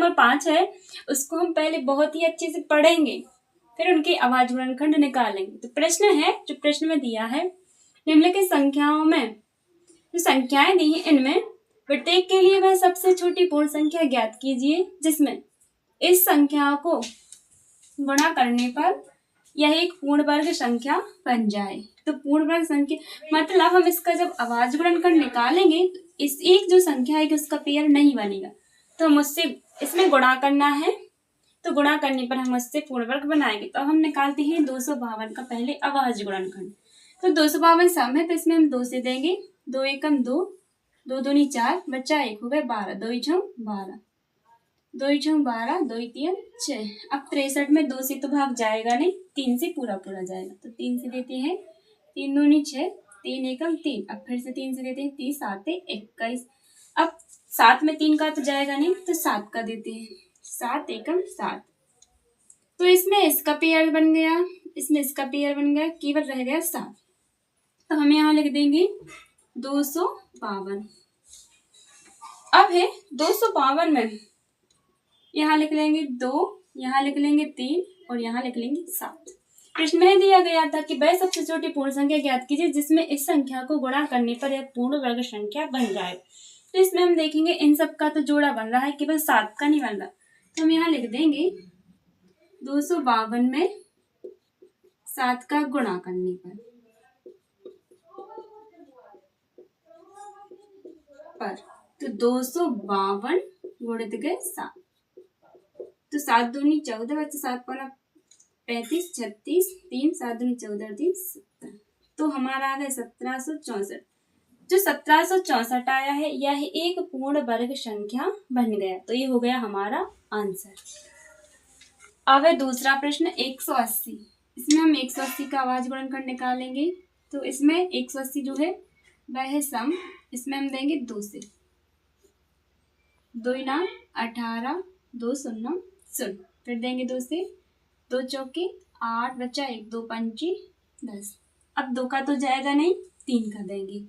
जो 5 है उसको हम पहले बहुत ही अच्छे से पढ़ेंगे, फिर उनके अभाज्य गुणनखंड निकालेंगे। तो प्रश्न है, जो प्रश्न में दिया है, निम्नलिखित संख्याओं में जो संख्याएं दी हैं इनमें प्रत्येक के लिए वह सबसे छोटी पूर्ण संख्या ज्ञात कीजिए जिसमें इस संख्या को गुणा करने पर यह एक पूर्ण वर्ग संख्या बन जाए। तो पूर्ण वर्ग संख्या मतलब हम इसका जब अभाज्य गुणनखंड निकालेंगे तो इस एक जो संख्या है कि उसका पेयर नहीं बनेगा, तो हम उससे इसमें गुणा करना है, तो गुणा करने पर हम उससे पूर्ण वर्ग बनाएंगे। तो हम निकालते हैं 252 का पहले अभाज्य गुणनखंड। तो 252 सम है, तो इसमें हम 2 से देंगे, 2 एकम 2, 2 दूनी 4, बच्चा 1 हो गए 12, 2 छम 12, 2 छम 12, 2 3 6। अब 63 में 2 से तो भाग जाएगा नहीं, 3 से पूरा पूरा जाएगा, तो 3 से देते हैं, 3 दूनी 6, 3 एकम 3, अब फिर से 3 से देते हैं, 30 7 21। अब 7 में 3 का तो जाएगा नहीं, तो 7 का देते हैं, 7 एकम 7। तो इसमें इसका पेयर बन गया, इसमें इसका पेयर बन गया, केवल रह गया 7। तो हम यहाँ लिख देंगे 252। अब है 252 में यहाँ लिख लेंगे 2, यहाँ लिख लेंगे 3 और यहाँ लिख लेंगे 7। प्रश्न में दिया गया था कि वह सबसे छोटी पूर्ण संख्या ज्ञात कीजिए जिसमें इस संख्या को गुणा करने पर यह पूर्ण वर्ग संख्या बन जाए। तो इसमें हम देखेंगे इन सब का तो जोड़ा बन रहा है, केवल 7 का नहीं बन रहा। तो हम यहाँ लिख देंगे 252 में 7 का गुणा करने पर तो 252 गुणित गए 7, तो 7 दूनी 14, बच्चे 7 पौना 35, 36, 3 7 दूनी 14, 3 17। तो हमारा आ गया 1764। जो 1764 आया है यह एक पूर्ण वर्ग संख्या बन गया। तो ये हो गया हमारा आंसर। अब है दूसरा प्रश्न 180। इसमें हम 180 का अभाज्य गुणनखंड निकालेंगे। तो इसमें 180 जो है वह है सम, इसमें हम देंगे 2 से, 2 ना 18, 2 शून्य 0, फिर देंगे 2 से, 2 चौके 8, बच्चा 1, 2 पंची 10। अब 2 का तो जाएगा नहीं, 3 का देंगे,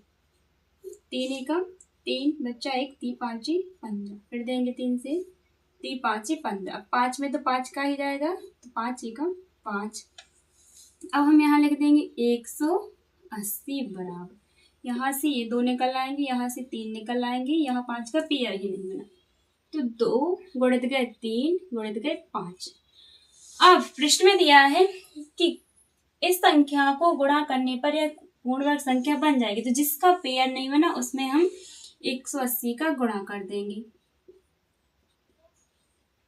3 एकम 3, बच्चा 1, 3 पाँची 15, फिर देंगे 3 से, 3 पाँची 15। अब 5 में तो 5 का ही जाएगा, तो 5 एकम 5। अब हम यहाँ लिख देंगे 180 बराबर, यहाँ से ये 2 निकल आएंगे, यहाँ से 3 निकल आएंगे, यहाँ 5 का पेयर ही नहीं बना, तो 2 गुणित गए 3 गुणित गए 5। अब प्रश्न में दिया है कि इस संख्या को गुणा करने पर यह पूर्ण वर्ग संख्या बन जाएगी। तो जिसका पेयर नहीं बना उसमें हम 180 का गुणा कर देंगे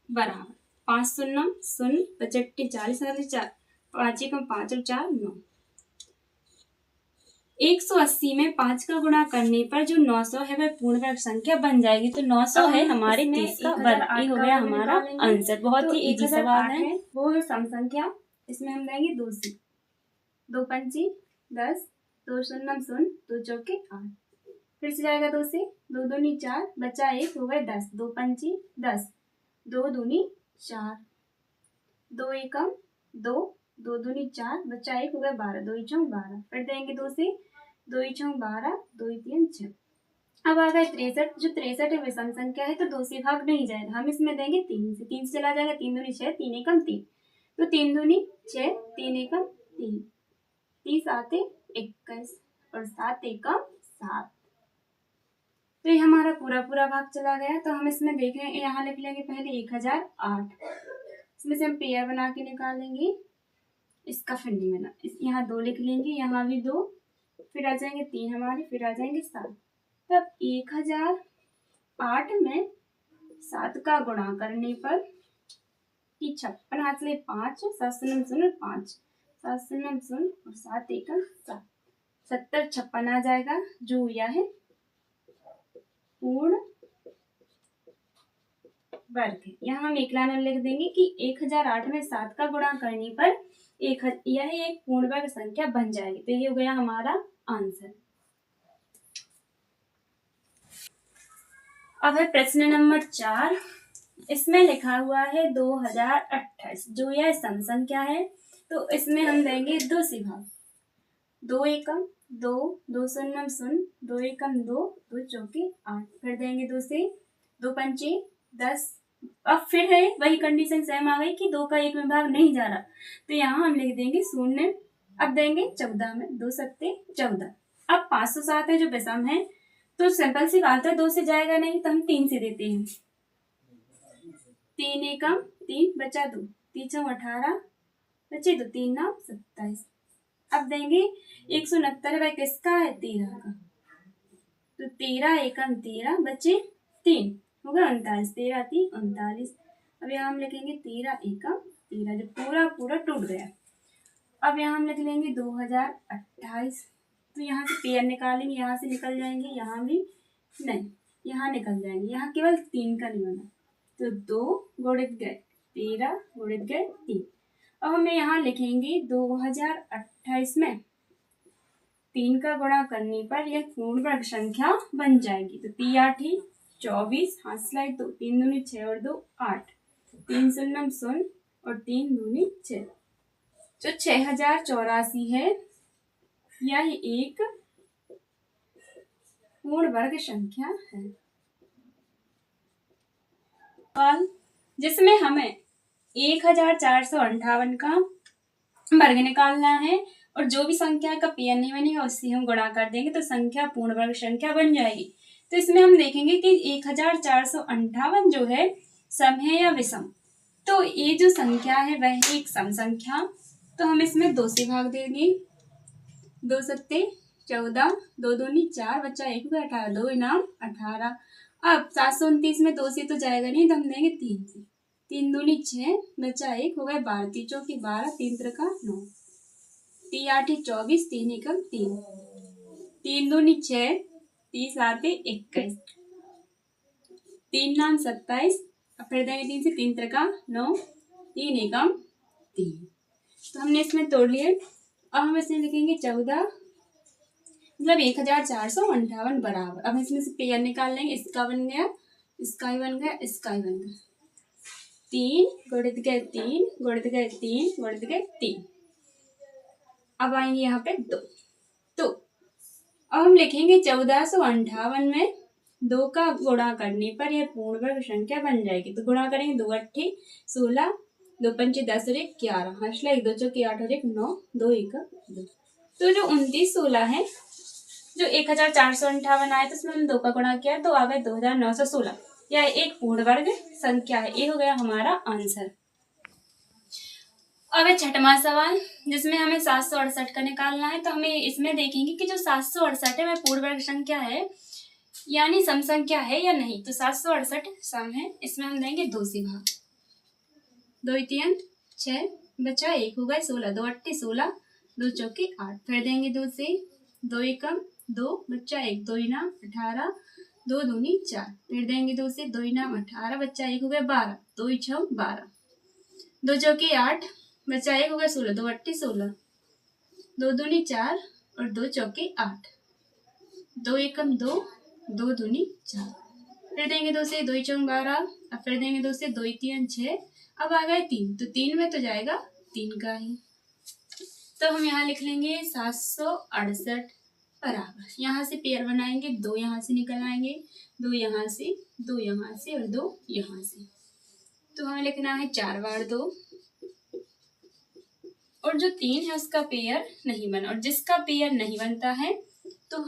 बराबर 5 शून्य 0, 55 40, 4 5 एकम 5 और 4 9। 180 में 5 का गुणा करने पर जो 900 है वह पूर्ण वर्ग संख्या बन जाएगी। तो 900 है हमारे 30 का वर्ग, ये हो गया हमारा आंसर। बहुत ही इजी सवाल है, वो है सम संख्या। इसमें हम देंगे 2 से, 2 पंची 10, 2 शून्य 0, 2 चौके 8, फिर से जाएगा 2 से, 2 दूनी 4, बचा 1 हो गए 10, 2 पंची 10, 2 दूनी 4, 2 एकम 2, 2 दूनी 4, बचा 1 हो गया 12, 2 छम 12, फिर देंगे 2 से, 2 छम 12, 2 3 6। अब आ गए 63। जो 63 है विषम संख्या है तो 2 से भाग नहीं जाएगा, हम इसमें देंगे 3 से, 3 से चला जाएगा, 3 दूनी 6, 3 एकम 3, तो 3 दूनी 6, 3 एकम 3, 30 7 21 और 7 एकम 7। तो ये हमारा पूरा पूरा भाग चला गया। तो हम इसमें देखें, यहाँ लिख लेंगे पहले 1008, इसमें से हम पेयर बना के निकालेंगे, इसका फिर नहीं बना, यहाँ 2 लिख लेंगे, यहाँ भी 2, फिर आ जाएंगे 3 हमारे, फिर आ जाएंगे 7। तब 1008 में 7 का गुणा करने पर 56 हाथ ले 5, 7 शून्य 0 5, 7 शून्य 0 और 7 एकम 7, 70 56 आ जाएगा, जो यह है पूर्ण वर्ग है। यहाँ हम एक लाइन लिख देंगे कि 1008 में 7 का गुणा करने पर यह एक पूर्ण वर्ग संख्या बन जाएगी। तो ये हो गया हमारा आंसर। अब है प्रश्न नंबर 4। इसमें लिखा हुआ है 2028, जो यह सम संख्या है। तो इसमें हम देंगे 2 से भाग, 2 एकम 2, 2 शून्य 0, 2 एकम 2, 2 चौके 8, फिर देंगे 2 से, 2 पंचे 10, अब फिर है वही कंडीशन सेम आ गई कि 2 का 1 में भाग नहीं जा रहा, तो यहाँ हम लिख देंगे 0। अब देंगे 14 में 2 सत्ते 14। अब 507 है जो विषम है, तो सिंपल सी बात है 2 से जाएगा नहीं, तो हम 3 से देते हैं। 3 एकम 3 बचा 2, 3 छम 18 बचे 2, 3 9 27। अब देंगे 169 भाई किसका है 13 का, तो 13 एकम 13 बचे 3 होगा 39, 13 3 39। अब यहाँ हम लिखेंगे 13 एकम 13 जो पूरा पूरा टूट गया। अब यहाँ हम लिख लेंगे 2028, तो यहाँ से पेयर निकालेंगे, यहाँ से निकल जाएंगे, यहाँ भी नहीं, यहाँ निकल जाएंगे, यहाँ केवल 3 का नहीं बना, तो 2 गुणित गए 13 गुणित गए 3। अब हमें यहाँ लिखेंगे 2028 में 3 का गुणा करने पर यह पूर्ण वर्ग संख्या बन जाएगी। तो 3 8 24, हाथ स्लाइड 2, 3 दूनी 6 और 2 8, 3 शून्य 0 और 3 दूनी 6, जो 6084 है, यह एक पूर्ण वर्ग संख्या है। जिसमें हमें 1458 का वर्ग निकालना है और जो भी संख्या का पेयर नहीं बनेगा उससे हम गुणा कर देंगे तो संख्या पूर्ण वर्ग संख्या बन जाएगी। तो इसमें हम देखेंगे कि 1458 जो है सम है या विषम। तो ये जो संख्या है वह एक सम संख्या, तो हम इसमें 2 से भाग देंगे। 2 सत्ते 14, 2 दूनी 4 बच्चा 1 को 18, 2 इनाम 18। अब 729 में 2 से तो जाएगा नहीं, तो हम देंगे 3 से। 3 दूनी 6 बच्चा 1 हो गए 12, 3 चौकी 12, 3 त्रिका 9, 3 8 24, 3 एकम 3, 3 दूनी 6, 30 8 21, 3 नाम 27। अब फिर देंगे 3 से, 3 त्रिका 9, 3 एकम 3। तो हमने इसमें तोड़ लिए। अब हम इसमें लिखेंगे 14, मतलब 1458 बराबर। अब इसमें से पेयर निकाल लेंगे, इसका बन गया, इसका ही बन गया, इसका ही बन गया, 3 गुणित गए 3 गुणित गए 3 गुणित गए 3। अब आएंगे यहाँ पे 2। तो अब हम लिखेंगे 1458 में 2 का गुणा करने पर यह पूर्ण वर्ग संख्या बन जाएगी। तो गुणा करेंगे 2 8 16, 2 पंचे 10 और 1 11, हर्षला 1 2 चौके 8 और 1 9, 2 1 2। तो जो 29 16 है, जो 1458 आए तो उसमें हम 2 का गुणा किया तो आ गए 2916। यह एक पूर्ण वर्ग संख्या है। ये हो गया हमारा आंसर। अब है छठवां सवाल, जिसमें हमें 768 का निकालना है। तो हमें इसमें देखेंगे कि जो 768 है वह पूर्ण वर्ग संख्या है यानी सम संख्या है या नहीं। तो 768 सम है, इसमें हम देंगे 2 से भाग। 2 3 6 बचा 1 हो गए 16, 2 8 16, 2 चौके 8, फिर देंगे 2 से, 2 एकम 2 बच्चा 1, 2 इनाम 18, 2 दूनी 4, फिर देंगे 2 से, 2 इनाम 18 बच्चा 1 हो गया 12, 2 6 12, 2 चौके 8 बच्चा 1 हो गया 16, 2 8 16, 2 दूनी 4 और 2 चौके 8, 2 एकम 2, 2 दूनी 4, फिर देंगे 2 से, 2 6 12, अब फिर देंगे 2 से, 2 3 6, अब आ गए 3, तो 3 में तो जाएगा 3 का ही। तो हम यहाँ लिख लेंगे 768 बराबर, यहाँ से पेयर बनाएंगे, 2 यहाँ से निकल आएंगे, 2 यहाँ से, 2 यहाँ से और 2 यहाँ से। तो हमें लिखना है 4 बार 2, और जो 3 है उसका पेयर नहीं बना, और जिसका पेयर नहीं बनता है तो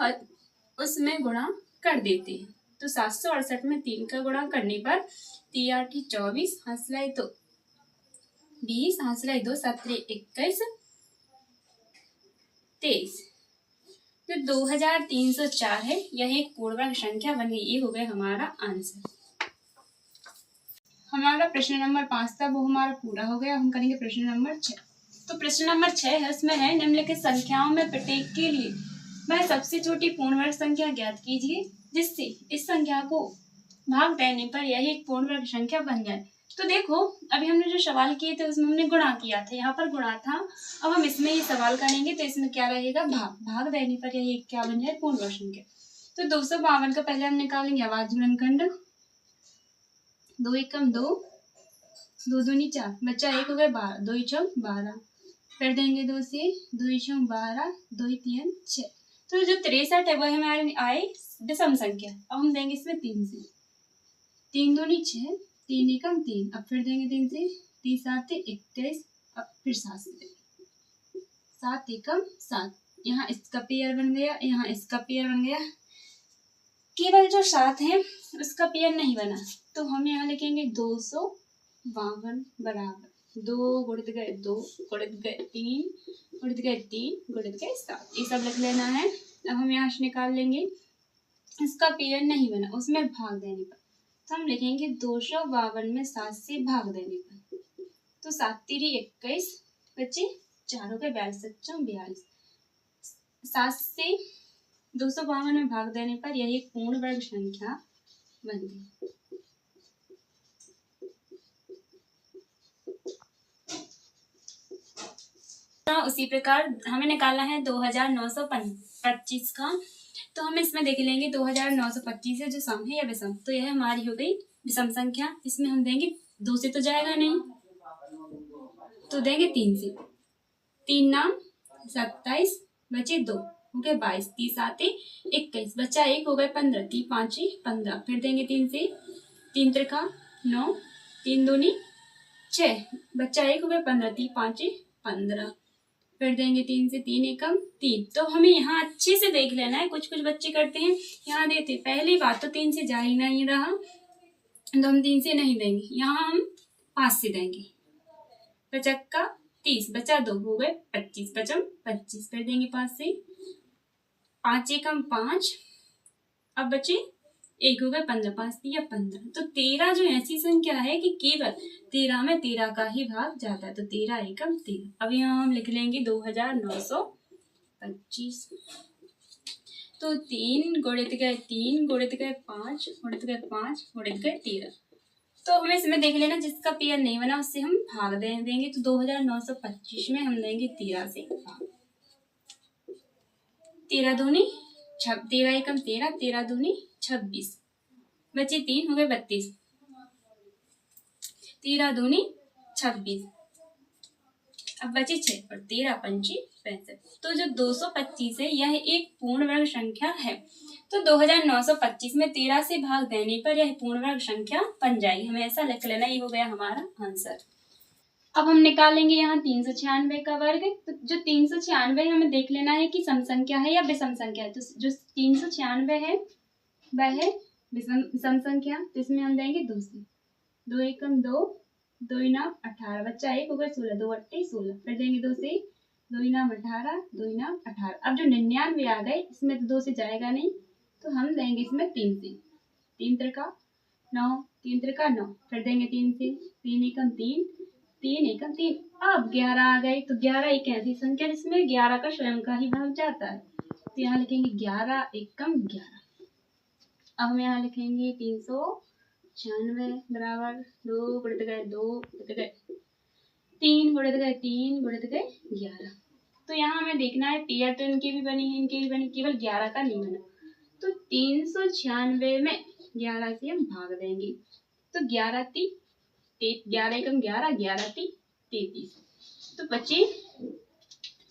उसमें गुणा कर देते हैं। तो 768 में 3 का गुणा करने पर 3 8 24, हंसलाई तो 20, हंसलाई 2 7 21 23, तो 2304 है, यह एक पूर्ण वर्ग संख्या बन गई। ये हो गया हमारा आंसर। हमारा प्रश्न नंबर 5 था वो हमारा पूरा हो गया। हम करेंगे प्रश्न नंबर 6। तो प्रश्न नंबर 6 है, उसमें है निम्नलिखित संख्याओं में प्रत्येक के लिए वह सबसे छोटी पूर्ण वर्ग संख्या ज्ञात कीजिए जिससे इस संख्या को भाग देने पर यह एक पूर्ण वर्ग संख्या बन जाए। तो देखो, अभी हमने जो सवाल किए थे उसमें हमने गुणा किया था, यहाँ पर गुणा था। अब हम इसमें ये सवाल करेंगे तो इसमें क्या रहेगा, भाग देने पर यह एक क्या बन जाए, पूर्ण वर्ग संख्या। तो 252 का पहले हम निकालेंगे आवाज गुणनखंड, 2 एकम 2, 2 दूनी 4 बच्चा 1 हो गए 12, 2 6 12, फिर देंगे 2 से, 2 6 12, 2 3 6। तो जो 63 है वह हमारे आए विषम संख्या। अब हम देंगे इसमें 3 से, 3 दूनी 6, 3 एकम 3, अब फिर देंगे 3 से, 3 7 21, अब फिर 7 से देंगे, 7 एकम 7, यहाँ इसका पेयर बन गया, यहाँ इसका पेयर बन गया, केवल जो 7 है उसका पेयर नहीं बना, तो हम यहाँ लिखेंगे 252 बराबर 2 गुणित गए 2 गुणित गए 3 गुणित गए 3 गुणित गए 7, ये सब लिख लेना है। अब हम यहाँ से निकाल लेंगे, इसका पेयर नहीं बना उसमें भाग देने पर, तो हम लिखेंगे 252 में 7 से भाग देने पर, तो 7 तिरी 21 बच्चे 4 हो गए 42 सच्चम 42, 7 से 252 में भाग देने पर यह एक पूर्ण वर्ग संख्या बन गई। उसी प्रकार हमें निकालना है 2925 का, तो हम इसमें देख लेंगे 2925 है जो सम है या विषम, तो यह हमारी हो गई विषम संख्या। इसमें हम देंगे 2 से तो जाएगा नहीं, तो देंगे 3 से, 3 नाम 27 बचे 2 हो गए 22, 30 आते 21 बचा 1 हो गए 15, 3 5 15, फिर देंगे 3 से, 3 त्रिका 9, 3 दूनी 6 बचा 1 हो गए 15, 3 5 15, फिर देंगे 3 से, 3 एकम 3। तो हमें यहाँ अच्छे से देख लेना है, कुछ कुछ बच्चे करते हैं यहाँ देते, पहली बात तो 3 से जा ही नहीं रहा, तो हम 3 से नहीं देंगे, यहाँ हम 5 से देंगे, 55 30 बचा 2 हो गए 25 पचम 25, फिर देंगे 5 से, 5 एकम 5, अब बचे 1 हो गए 15, 5 दिया 15, तो 13 जो ऐसी संख्या है कि केवल 13 में 13 का ही भाग जाता है, तो 13 एकम 13। अब यहाँ हम लिख लेंगे 2925, तो 3 गुणित गए 3 गुणित गए 5 गुणित गए 5 गुणित गए 13, तो हमें इसमें देख लेना जिसका पेयर नहीं बना उससे हम भाग देंगे, तो 2925 में हम देंगे 13 से भाग, 13 दूनी 13 एकम 13, 13 दूनी 26 बचे 3 हो गए 32, 13 दूनी 26, अब बचे 6 और 13 पंची 65, तो जो 225 है यह एक पूर्ण वर्ग संख्या है, तो 2925 में 13 से भाग देने पर यह पूर्ण वर्ग संख्या बन जाएगी, हमें ऐसा लिख लेना, ये हो गया हमारा आंसर। अब हम निकालेंगे यहाँ 396 का वर्ग, तो जो 396 हमें देख लेना है कि सम संख्या है या विषम संख्या है, तो जो 396 है वह है विषम संख्या, तो इसमें हम देंगे 2 से, 2 एकम 2, 2 इनाम 18 बच्चा 1 हो गए 16, 2 अट्टे 16, फिर देंगे 2 से, 2 इनाम 18, 2 इनाम 18, अब जो 99 आ गए इसमें तो 2 से जाएगा नहीं, तो हम देंगे इसमें 3 से, 3 त्रिका 9, 3 त्रिका 9, फिर देंगे 3 से, 3 एकम 3, 3 एकम 3, अब 11 आ गए, तो 11 एक ऐसी संख्या जिसमें 11 का स्वयं का ही भाग जाता है, तो यहाँ लिखेंगे 11 एकम 11। अब हम यहाँ लिखेंगे 396 बराबर 2 गुणित गए 2 गुणित गए 3 गुणित गए 3 गुणित गए 11, तो यहाँ हमें देखना है पेयर तो इनके भी बनी है इनके भी बनी, केवल 11 का नहीं बना, तो 396 में 11 से हम भाग देंगे, तो 11 ती 11 एकम 11, 11 ती 33, तो बचे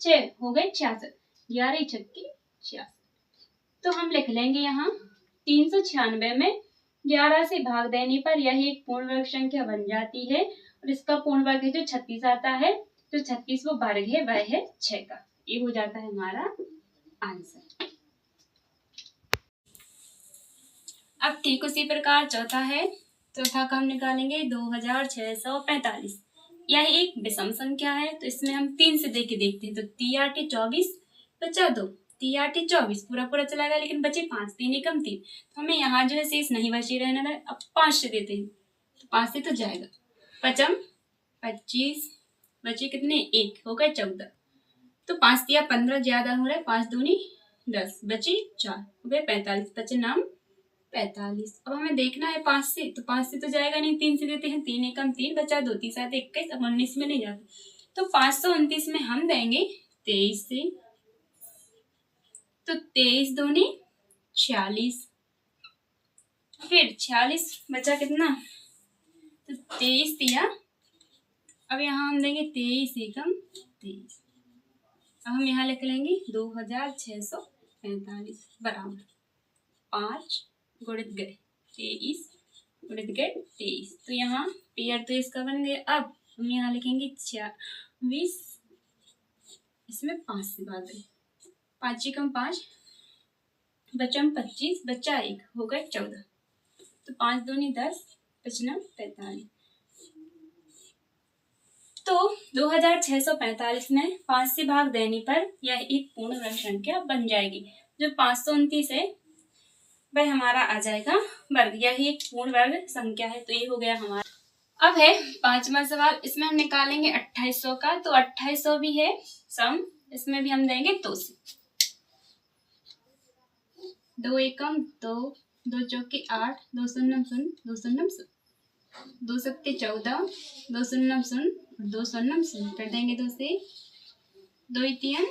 6 हो गए 66, 11 छक्के 66, तो हम लिख लेंगे यहाँ 396 में 11 से भाग देने पर यह एक पूर्ण वर्ग संख्या बन जाती है, और इसका पूर्ण वर्ग है जो 36 आता है, जो 36 वो वर्ग है वह है 6 का, ये हो जाता है हमारा आंसर। अब ठीक उसी प्रकार चौथा है, चौथा का हम निकालेंगे 2645, यह एक विषम संख्या है, तो इसमें हम 3 से देख के देखते हैं, तो 3 8 24 बचा 2, 3 8 24 पूरा पूरा चला गया, लेकिन बचे 5, 3 एकम 3, तो हमें यहाँ जो है शेष नहीं बचे रहना है, अब 5 से देते हैं, तो 5 से तो जाएगा, पचम 25 बचे कितने 1 हो गए 14, तो 5 दिया 15 ज्यादा हो रहा है, 5 दूनी 10 बचे 4 हो गए 45, बचे नाम 45। अब हमें देखना है 5 से, तो 5 से तो जाएगा नहीं, 3 से देते हैं, 3 एकम 3 बचा 2 3 7 21, अब 19 में नहीं जाता, तो 529 में हम देंगे 23 से, तो 23 दूनी 46, फिर 46 बचा कितना, तो 23 दिया, अब यहाँ हम देंगे 23 एकम 23, अब हम यहाँ लिख लेंगे 2645 बराबर 5 गुणित गए 23 गुणित के 23। तो यहाँ पेयर तो इसका बन गया। अब हम यहाँ लिखेंगे 20, इसमें 5 से भाग दें, 5 एकम 5, बचा 25, बचा 1, हो गए 14। तो 5 दूनी 10, 55 45। तो 2645 में 5 से भाग देने पर यह एक पूर्ण वर्ग संख्या बन जाएगी। जो 529 है वह हमारा आ जाएगा वर्ग, यह एक पूर्ण वर्ग संख्या है। तो ये हो गया हमारा। अब है 5वां सवाल, इसमें हम निकालेंगे 2800 का। तो 2800 भी है सम, इसमें भी हम देंगे 2 से। 2 एकम 2, 2 चौके 8, 2 शून्यम शून्य, 2 शून्यम शून्य, 2 सत्ते 14, 2 शून्यम शून्य, 2 शून्यम शून्य, कर देंगे 2 से। 2 तीन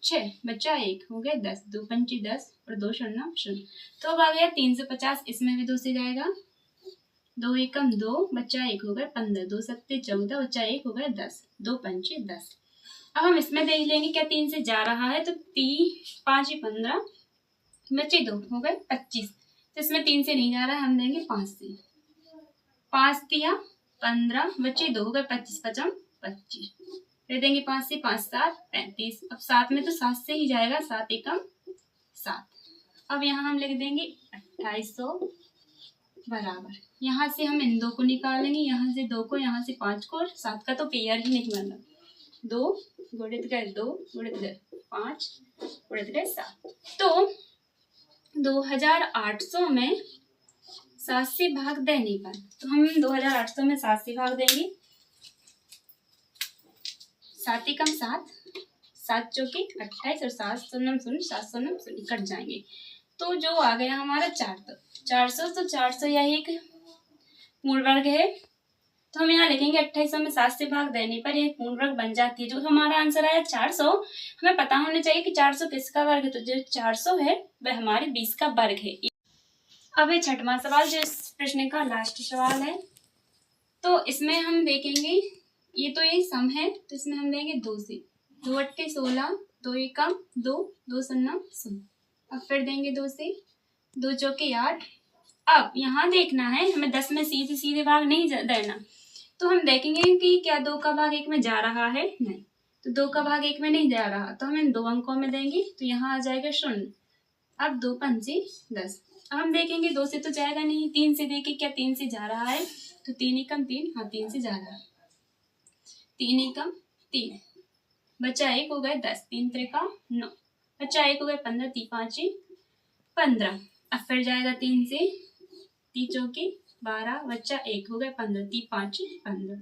6, बचा 1, हो गए 10, 2 पंची 10 और 2 शून्यम शून्य। तो अब आ गया 350, इसमें भी 2 से जाएगा। 2 एकम 2, बचा 1, हो गए 15, 2 सत्ते 14, बचा 1, हो गए 10, 2 पंचे 10। अब हम इसमें देख लेंगे क्या 3 से जा रहा है। तो 3 5 15, बचे 2, हो गए 25। तो इसमें 3 से नहीं जा रहा है, हम देंगे 5 से। 5 दिया 15, बचे 2, हो गए 25, 55 25, फिर देंगे 5 से। 5 7 35। अब 7 में तो 7 से ही जाएगा, 7 एकम 7। अब यहाँ हम लिख देंगे 2800 बराबर, यहाँ से हम इन 2 को निकालेंगे, यहाँ से 2 को, यहाँ से 5 को, और 7 का तो पेयर ही नहीं बन रहा। 2 गुणित गए 2, गुणित गए 5, गुणित गए 7। तो 2800 में 7 से भाग देने पर, तो हम 2800 में 7 से भाग देंगे। 7 एकम 7, 7 चौके 28 और 7 शून्यम शून्य, 7 शून्यम शून्य, कट जाएंगे। तो जो आ गया हमारा 400। तो 400 यह एक पूर्ण वर्ग है। तो हम यहाँ लिखेंगे 2800 में 7 से भाग देने पर यह पूर्ण वर्ग बन जाती है। जो हमारा आंसर आया 400, हमें पता होना चाहिए कि 400 किसका वर्ग है। तो जो 400 है वह हमारे 20 का वर्ग है। अब है 6वां सवाल, जो इस प्रश्न का लास्ट सवाल है। तो इसमें हम देखेंगे, ये तो ये सम है, तो इसमें हम देंगे 2 से। 2 अट्ठे 16, 2 एकम 2, 2 शून्यम शून्य। अब फिर देंगे 2 से। 2 चौके 8। अब यहाँ देखना है हमें 10 में सीधे सीधे भाग नहीं देना। तो हम देखेंगे कि क्या 2 का भाग 1 में जा रहा है, नहीं। तो 2 का भाग 1 में नहीं जा रहा, तो हम इन 2 अंकों में देंगे। तो यहाँ आ जाएगा 0। अब 2 पंचे 10। अब हम देखेंगे 2 से तो जाएगा नहीं, 3 से देखे क्या 3 से जा रहा है। तो 3 एकम 3, हाँ 3 से जा रहा है। 3 एकम 3, बचा 1, हो गए 10, 3 त्रिका 9, बचा 1, हो गए 15, 3 5 15। अब फिर जाएगा 3 से। 3 चौके 12, बच्चा 1, हो गए 15, 3 5 15।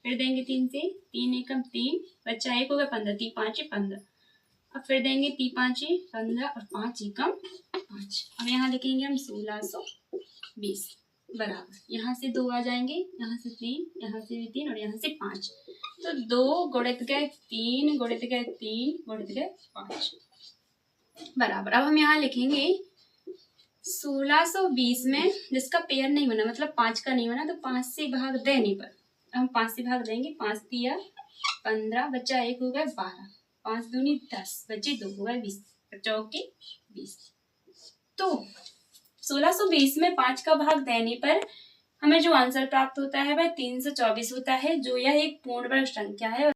फिर देंगे 3 से। 3 एकम 3, बच्चा 1, हो गए 15, 3 5 15। अब फिर देंगे 3 5 15 और 5 एकम 5। अब यहाँ लिखेंगे हम 1620 बराबर, यहाँ से 2 आ जाएंगे, यहाँ से 3, यहाँ से भी 3 और यहाँ से 5। तो 2 गुणित गए 3, गुणित गए 3, गुणित गए 5 बराबर। अब हम यहाँ लिखेंगे 1620 में जिसका पेयर नहीं बना, मतलब 5 का नहीं बना, तो 5 से भाग देने पर हम 5 से भाग देंगे। 5 दिया 15, बच्चा 1, हो गए 12, 5 दूनी 10, बचे 2, हो गए 20, चौके 20। तो 1620 में 5 का भाग देने पर हमें जो आंसर प्राप्त होता है वह 324 होता है, जो यह एक पूर्ण वर्ग संख्या है।